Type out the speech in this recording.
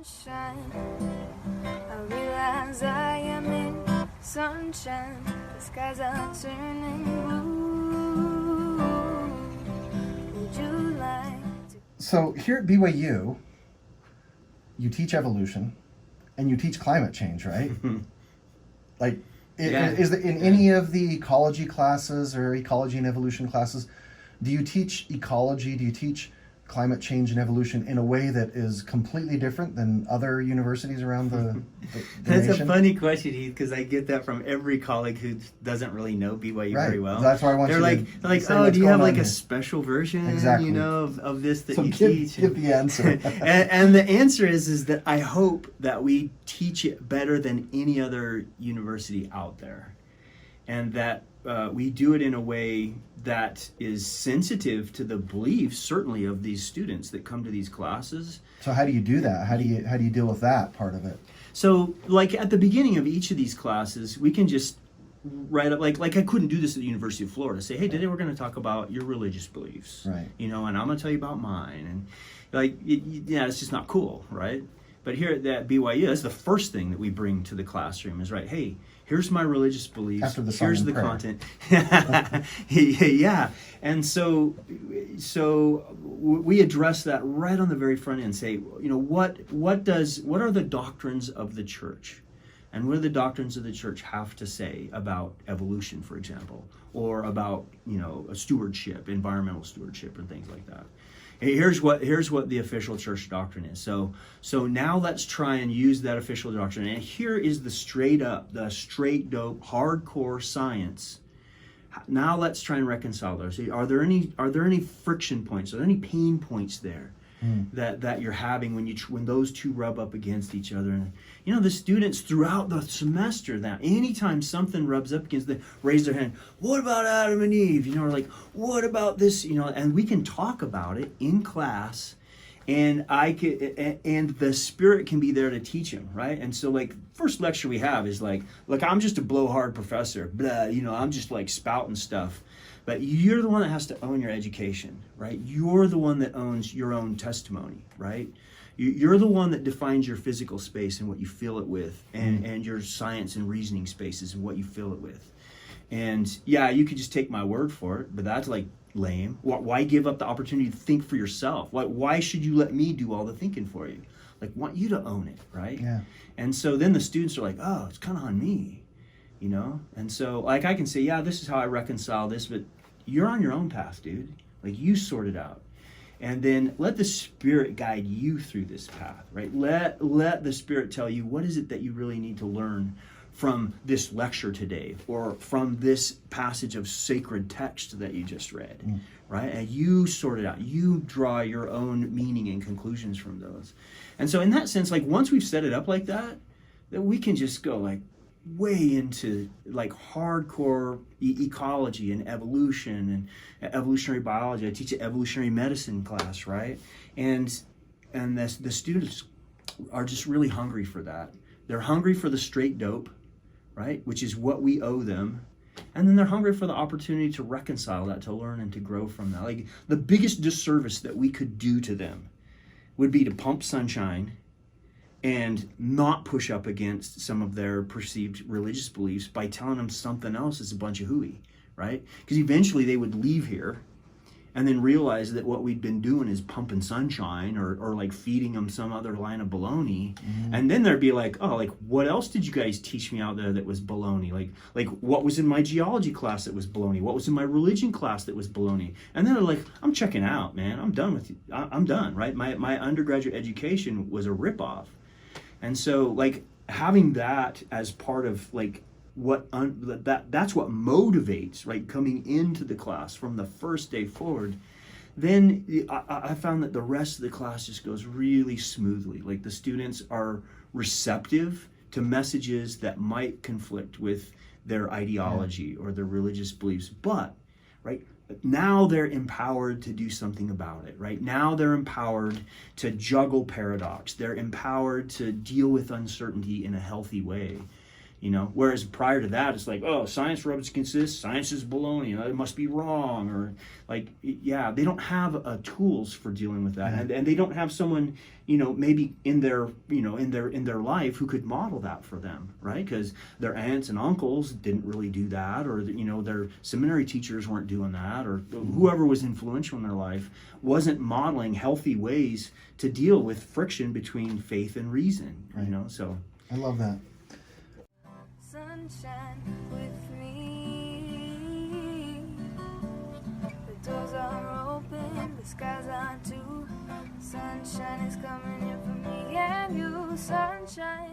sunshine. I realize I am in sunshine. The skies are turning blue. Would you like to... So here at BYU, you teach evolution and you teach climate change, right? Like, is there, in any of the ecology classes or ecology and evolution classes, do you teach ecology? Do you teach climate change and evolution in a way that is completely different than other universities around the That's nation? a funny question, Heath, because I get that from every colleague who doesn't really know BYU very well. That's why I want they're you like, to they're like, say oh, what's do you going have on like here. a special version, Exactly. you know, of this that So you give teach? the answer. and the answer is that I hope that we teach it better than any other university out there, and that we do it in a way that is sensitive to the beliefs, certainly, of these students that come to these classes. So how do you do that? How do you deal with that part of it? So, like at the beginning of each of these classes, we can just write up, like I couldn't do this at the University of Florida. Say, hey, today we're going to talk about your religious beliefs, Right? You know, and I'm going to tell you about mine, and like, it's just not cool, right? But here at BYU, that's the first thing that we bring to the classroom is, right, hey, here's my religious beliefs. After the song here's and the prayer. content. Yeah. And so we address that right on the very front end. Say, you know, what are the doctrines of the church? And what do the doctrines of the church have to say about evolution, for example, or about, you know, stewardship, environmental stewardship, and things like that. Here's what the official church doctrine is. So now let's try and use that official doctrine. And here is the straight dope, hardcore science. Now let's try and reconcile those. Are there any friction points? Are there any pain points there that you're having when those two rub up against each other? And you know, the students throughout the semester, that anytime something rubs up against, they raise their hand. What about Adam and Eve? You know, or like, what about this? You know, and we can talk about it in class, and the Spirit can be there to teach them, right? And so, like, first lecture we have is like, look, I'm just a blowhard professor, blah, you know, I'm just like spouting stuff. But you're the one that has to own your education, right? You're the one that owns your own testimony, right? You're the one that defines your physical space and what you fill it with, and your science and reasoning spaces and what you fill it with. And yeah, you could just take my word for it, but that's like lame. Why give up the opportunity to think for yourself? Why should you let me do all the thinking for you? Like, want you to own it, right? Yeah. And so then the students are like, oh, it's kind of on me, you know? And so, like, I can say, yeah, this is how I reconcile this, but you're on your own path, dude. Like, you sort it out. And then let the Spirit guide you through this path, right? Let the Spirit tell you, what is it that you really need to learn from this lecture today, or from this passage of sacred text that you just read, right? And you sort it out. You draw your own meaning and conclusions from those. And so in that sense, like, once we've set it up like that we can just go like way into like hardcore ecology and evolution and evolutionary biology. I teach an evolutionary medicine class, right? And the students are just really hungry for that. They're hungry for the straight dope, right? Which is what we owe them. And then they're hungry for the opportunity to reconcile that, to learn and to grow from that. Like, the biggest disservice that we could do to them would be to pump sunshine and not push up against some of their perceived religious beliefs by telling them something else is a bunch of hooey, right? Because eventually they would leave here and then realize that what we'd been doing is pumping sunshine or like feeding them some other line of baloney. And then they'd be like, oh, like, what else did you guys teach me out there that was baloney? Like what was in my geology class that was baloney? What was in my religion class that was baloney? And then they're like, I'm checking out, man. I'm done with you. I'm done, right? My undergraduate education was a ripoff. And so, like, having that as part of like that's what motivates, right, coming into the class from the first day forward. Then I found that the rest of the class just goes really smoothly. Like, the students are receptive to messages that might conflict with their ideology or their religious beliefs, but right now they're empowered to do something about it. Right now they're empowered to juggle paradox. They're empowered to deal with uncertainty in a healthy way. You know, whereas prior to that, it's like, oh, science rubs against this, science is baloney, you know, it must be wrong, or like, yeah, they don't have tools for dealing with that, and they don't have someone, you know, maybe in their, you know, in their life who could model that for them, right? Because their aunts and uncles didn't really do that, or you know, their seminary teachers weren't doing that, or whoever was influential in their life wasn't modeling healthy ways to deal with friction between faith and reason, you know. So I love that. Sunshine with me. The doors are open, the skies are too. Sunshine is coming in for me and you. Sunshine.